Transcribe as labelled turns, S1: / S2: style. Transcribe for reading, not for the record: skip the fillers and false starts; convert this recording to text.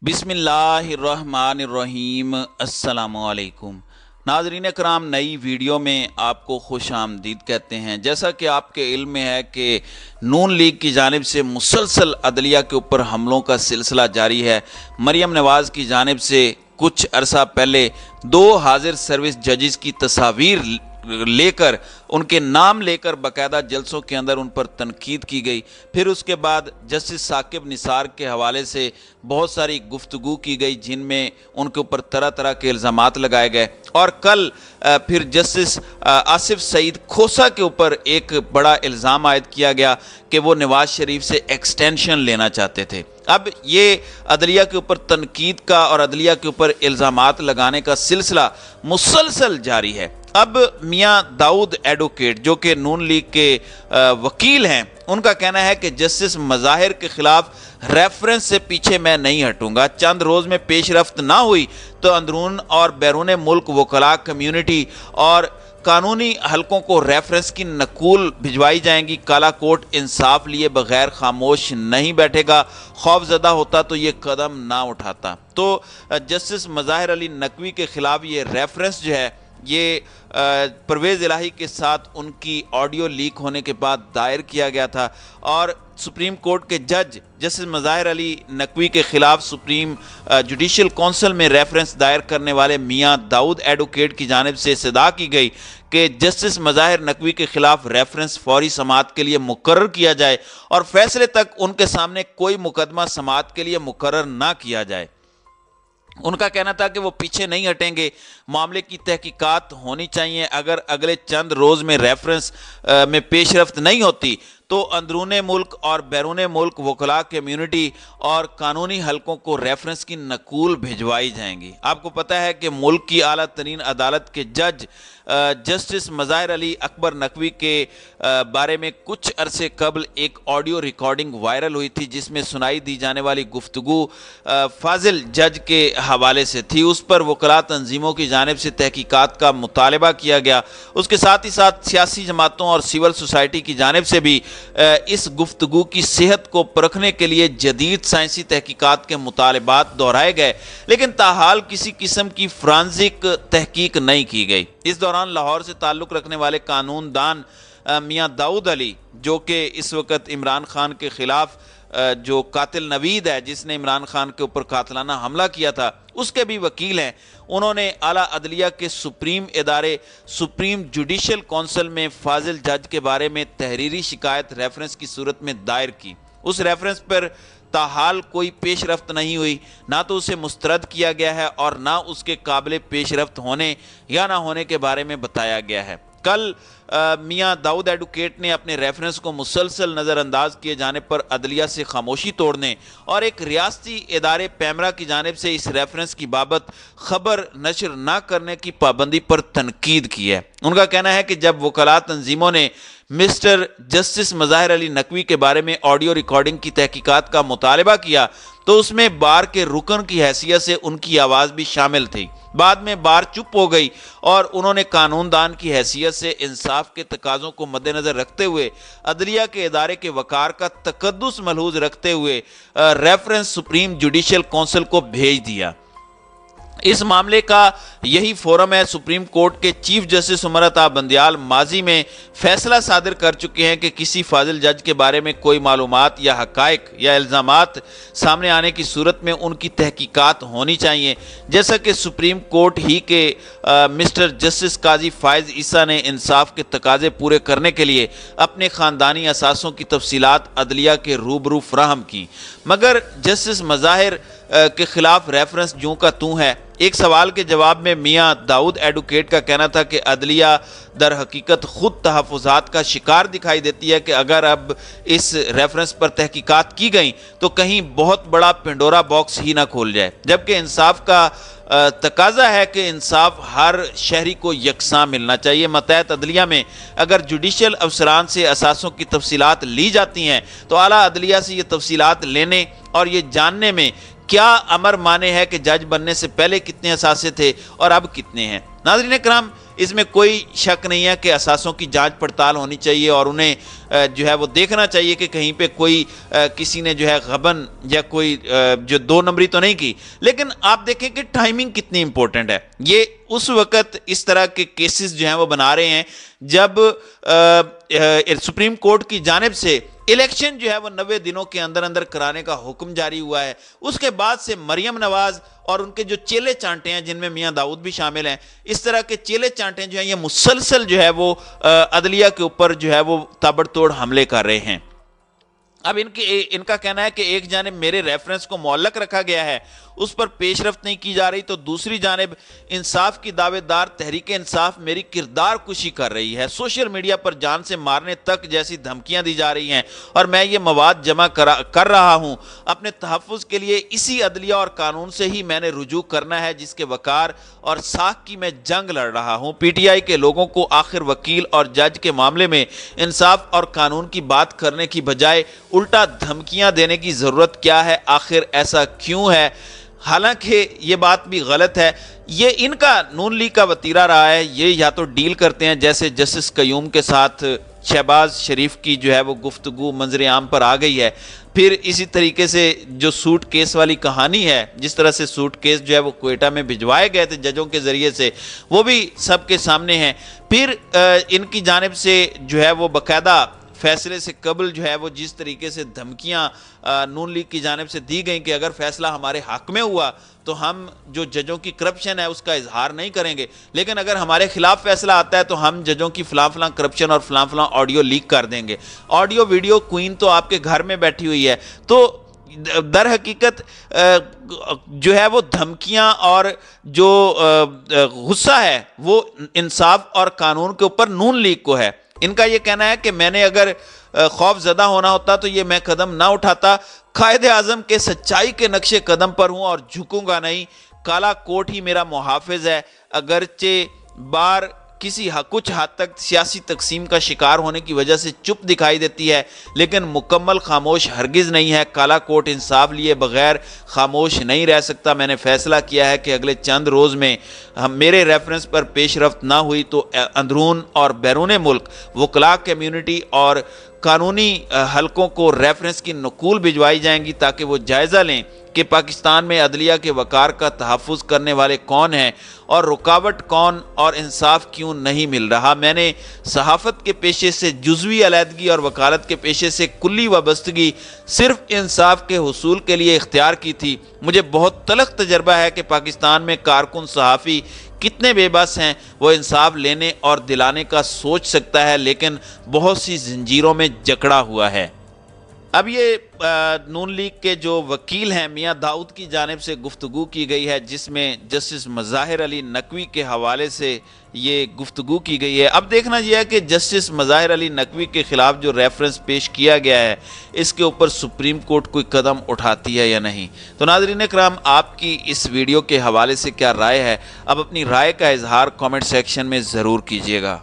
S1: बिस्मिल्लाहिर्रहमानिर्रहीम। अस्सलामुअलैकुम नाज़रीन कराम, नई वीडियो में आपको खुश आमदीद कहते हैं। जैसा कि आपके इल्म में है कि नून लीग की जानिब से मुसलसल अदलिया के ऊपर हमलों का सिलसिला जारी है। मरियम नवाज़ की जानिब से कुछ अरसा पहले 2 हाजिर सर्विस जजेस की तस्वीर लेकर उनके नाम लेकर बाकायदा जलसों के अंदर उन पर तनकीद की गई। फिर उसके बाद जस्टिस साकिब निसार के हवाले से बहुत सारी गुफ्तगू की गई जिनमें उनके ऊपर तरह तरह के इल्ज़ामात लगाए गए। और कल फिर जस्टिस आसिफ सईद खोसा के ऊपर एक बड़ा इल्ज़ाम आयद किया गया कि वो नवाज शरीफ से एक्सटेंशन लेना चाहते थे। अब ये अदलिया के ऊपर तनकीद का और अदलिया के ऊपर इल्ज़ामात लगाने का सिलसिला मुसलसल जारी है। अब मियां दाऊद एडवोकेट जो कि नून लीग के वकील हैं, उनका कहना है कि जस्टिस मज़ाहिर के खिलाफ रेफरेंस से पीछे मैं नहीं हटूंगा। चंद रोज़ में पेशरफ्त ना हुई तो अंदरून और बैरून मुल्क वकला कम्यूनिटी और कानूनी हलकों को रेफरेंस की नकूल भिजवाई जाएंगी। काला कोर्ट इंसाफ लिए बगैर खामोश नहीं बैठेगा। खौफजदा होता तो ये कदम ना उठाता। तो जस्टिस मज़ाहिर अली नकवी के खिलाफ ये रेफरेंस जो है ये परवेज़ इलाही के साथ उनकी ऑडियो लीक होने के बाद दायर किया गया था। और सुप्रीम कोर्ट के जज जस्टिस मज़ाहिर अली नकवी के खिलाफ सुप्रीम जुडिशल काउंसिल में रेफरेंस दायर करने वाले मियां दाऊद एडवोकेट की जानिब से सदा की गई कि जस्टिस मज़ाहिर नकवी के खिलाफ रेफरेंस फौरी समाअत के लिए मुकर्रर किया जाए और फैसले तक उनके सामने कोई मुकदमा समाअत के लिए मुकर्रर ना किया जाए। उनका कहना था कि वो पीछे नहीं हटेंगे, मामले की तहकीकात होनी चाहिए। अगर अगले चंद रोज़ में रेफरेंस में पेशरफ्त नहीं होती तो अंदरून मुल्क और बैरून मुल्क वकला कम्यूनिटी और कानूनी हलकों को रेफरेंस की नकूल भिजवाई जाएंगी। आपको पता है कि मुल्क की आला तरीन अदालत के जज जस्टिस मज़ाहिर अली अकबर नकवी के बारे में कुछ अरसे कबल एक ऑडियो रिकॉर्डिंग वायरल हुई थी जिसमें सुनाई दी जाने वाली गुफ्तगू फाजिल जज के हवाले से थी। उस पर वकला तंजीमों की जानिब से तहकीकात का मुतालबा किया गया। उसके साथ ही साथ सियासी जमातों और सिविल सोसाइटी की जानिब से भी इस गुफ्तगू की सेहत को परखने के लिए जदीद साइंसी तहकीकात के मुतालबात दोहराए गए, लेकिन ताहाल किसी किस्म की फ्रांसिक तहकीक नहीं की गई। इस दौरान लाहौर से ताल्लुक़ रखने वाले कानूनदान मियां दाऊद अली जो कि इस वक्त इमरान खान के खिलाफ जो कातिल नवीद है जिसने इमरान खान के ऊपर कातलाना हमला किया था, उसके भी वकील हैं। उन्होंने आला अदलिया के सुप्रीम इदारे सुप्रीम जुडिशल काउंसिल में फाजिल जज के बारे में तहरीरी शिकायत रेफरेंस की सूरत में दायर की। उस रेफरेंस पर ताहाल कोई पेशरफ्त नहीं हुई, ना तो उसे मुस्तरद किया गया है और ना उसके काबिल पेशरफ्त होने या ना होने के बारे में बताया गया है। कल मियां दाऊद एडवोकेट ने अपने रेफरेंस को मुसलसल नज़रअंदाज किए जाने पर अदलिया से खामोशी तोड़ने और एक रियासती इदारे पैमरा की जानिब से इस रेफरेंस की बाबत खबर नशर ना करने की पाबंदी पर तनकीद की है। उनका कहना है कि जब वकला तंजीमों ने मिस्टर जस्टिस मज़ाहिर अली नकवी के बारे में ऑडियो रिकॉर्डिंग की तहकीकात का मुतालबा किया तो उसमें बार के रुकन की हैसियत से उनकी आवाज़ भी शामिल थी। बाद में बार चुप हो गई और उन्होंने कानूनदान की हैसियत से इंसाफ के तकाज़ों को मद्देनज़र रखते हुए अदलिया के इदारे के वकार का तकद्दुस मलहूज रखते हुए रेफरेंस सुप्रीम जुडिशल काउंसिल को भेज दिया। इस मामले का यही फोरम है। सुप्रीम कोर्ट के चीफ जस्टिस उमर अता बंदियाल माजी में फैसला सादिर कर चुके हैं कि किसी फाजिल जज के बारे में कोई मालूमात या हकायक या इल्ज़ामात सामने आने की सूरत में उनकी तहकीकात होनी चाहिए। जैसा कि सुप्रीम कोर्ट ही के मिस्टर जस्टिस काजी फायज़ ईसा ने इंसाफ के तकाजे पूरे करने के लिए अपने ख़ानदानी असासों की तफसीलात अदलिया के रूबरू फराहम की, मगर जस्टिस मज़ाहिर के खिलाफ रेफरेंस जूं का तूं है। एक सवाल के जवाब में मियां दाऊद एडवोकेट का कहना था कि अदलिया दर हकीकत खुद तहफ़्फ़ुज़ात का शिकार दिखाई देती है कि अगर अब इस रेफरेंस पर तहकीकात की गई तो कहीं बहुत बड़ा पेंडोरा बॉक्स ही ना खोल जाए, जबकि इंसाफ का तकाजा है कि इंसाफ हर शहरी को यकसां मिलना चाहिए। मतहत अदलिया में अगर जुडिशल अफसरान से असासों की तफसीलात ली जाती हैं तो आला अदलिया से ये तफसीलात लेने और ये जानने में क्या अमर माने है कि जज बनने से पहले कितने असासे थे और अब कितने हैं। नाज़रीन कराम, اس میں کوئی شک نہیں ہے کہ اثاثوں کی جانچ پڑتال ہونی چاہیے اور انہیں جو ہے وہ دیکھنا چاہیے کہ کہیں پہ کوئی کسی نے جو ہے غبن یا کوئی جو 2 نمبری تو نہیں کی. لیکن آپ دیکھیں کہ ٹائمنگ کتنی امپورٹنٹ ہے. یہ اس وقت اس طرح کے کیسز جو ہیں وہ بنا رہے ہیں جب سپریم کورٹ کی جانب سے الیکشن جو ہے وہ 90 دنوں کے اندر اندر کرانے کا حکم جاری ہوا ہے. اس کے بعد سے مریم نواز اور ان کے جو چیلے چانٹے ہیں جن میں میاں داؤد بھی شامل ہیں, اس طرح کے چیلے چانٹے جو ہیں یہ مسلسل جو ہے وہ عدلیہ کے اوپر جو ہے وہ تابڑ توڑ حملے کر رہے ہیں. اب ان کا کہنا ہے کہ ایک جانب میرے ریفرنس کو معلق رکھا گیا ہے, اس پر پیش رفت نہیں کی جا رہی, تو دوسری جانب انصاف کی دعوے دار تحریک انصاف میری کردار کشی کر رہی ہے, سوشل میڈیا پر جان سے مارنے تک جیسی دھمکیاں دی جا رہی ہیں اور میں یہ مواد جمع کر رہا ہوں. اپنے تحفظ کے لیے اسی عدلیہ اور قانون سے ہی میں نے رجوع کرنا ہے جس کے وقار اور ساکھ کی میں جنگ لڑ رہا ہوں. پی ٹی آئی کے لوگوں کو آخر وکیل اور جج کے معاملے میں انصاف اور قانون کی بات کرنے کی بجائے الٹا دھمکیاں دینے کی ضرورت کیا ہے؟ آخر ایسا کیوں ہے؟ حالانکہ یہ بات بھی غلط ہے. یہ ان کا نون لیگ کا وتیرہ رہا ہے. یہ یا تو ڈیل کرتے ہیں جیسے جسٹس قیوم کے ساتھ شہباز شریف کی جو ہے وہ گفتگو منظر عام پر آ گئی ہے, پھر اسی طریقے سے جو سوٹ کیس والی کہانی ہے, جس طرح سے سوٹ کیس جو ہے وہ کوئٹہ میں بھجوائے گئے تھے ججوں کے ذریعے سے, وہ بھی سب کے سامنے ہیں. پھر ان کی جانب سے جو ہے وہ باقاعدہ فیصلے سے قبل جو ہے وہ جس طریقے سے دھمکیاں نون لیگ کی جانب سے دی گئیں کہ اگر فیصلہ ہمارے حق میں ہوا تو ہم جو ججوں کی کرپشن ہے اس کا اظہار نہیں کریں گے, لیکن اگر ہمارے خلاف فیصلہ آتا ہے تو ہم ججوں کی فلاں فلاں کرپشن اور فلاں فلاں آڈیو لیک کر دیں گے. آڈیو ویڈیو کوئین تو آپ کے گھر میں بیٹھی ہوئی ہے. تو در حقیقت جو ہے وہ دھمکیاں اور جو غصہ ہے وہ انصاف اور قانون کے اوپر نون لیگ کو ہے. ان کا یہ کہنا ہے کہ میں نے اگر خوف زدہ ہونا ہوتا تو یہ میں قدم نہ اٹھاتا. قائد اعظم کے سچائی کے نقش قدم پر ہوں اور جھکوں گا نہیں. کالا کوٹ ہی میرا محافظ ہے. اگرچہ بار کچھ حد تک سیاسی تقسیم کا شکار ہونے کی وجہ سے چپ دکھائی دیتی ہے, لیکن مکمل خاموش ہرگز نہیں ہے. کالا کوٹ انصاف لیے بغیر خاموش نہیں رہ سکتا. میں نے فیصلہ کیا ہے کہ اگلے چند روز میں میرے ریفرنس پر پیش رفت نہ ہوئی تو اندرون اور بیرون ملک وکلاء کمیونٹی اور قانونی حلقوں کو ریفرنس کی نقول بھجوائی جائیں گی تاکہ وہ جائزہ لیں کہ پاکستان میں عدلیہ کے وقار کا تحفظ کرنے والے کون ہیں اور رکاوٹ کون اور انصاف کیوں نہیں مل رہا. میں نے صحافت کے پیشے سے جزوی علیحدگی اور وکالت کے پیشے سے کلی وابستگی صرف انصاف کے حصول کے لیے اختیار کی تھی. مجھے بہت تلخ تجربہ ہے کہ پاکستان میں کارکن صحافی کتنے بے بس ہیں. وہ انصاف لینے اور دلانے کا سوچ سکتا ہے لیکن بہت سی زنجیروں میں جکڑا ہوا ہے. اب یہ نون لیگ کے جو وکیل ہیں میاں داؤد کی جانب سے گفتگو کی گئی ہے جس میں جسٹس مظاہر علی نقوی کے حوالے سے یہ گفتگو کی گئی ہے. اب دیکھنا یہ ہے کہ جسٹس مظاہر علی نقوی کے خلاف جو ریفرنس پیش کیا گیا ہے اس کے اوپر سپریم کورٹ کوئی قدم اٹھاتی ہے یا نہیں. تو ناظرین کرام, آپ کی اس ویڈیو کے حوالے سے کیا رائے ہے؟ اب اپنی رائے کا اظہار کامنٹ سیکشن میں ضرور کیجیے گا.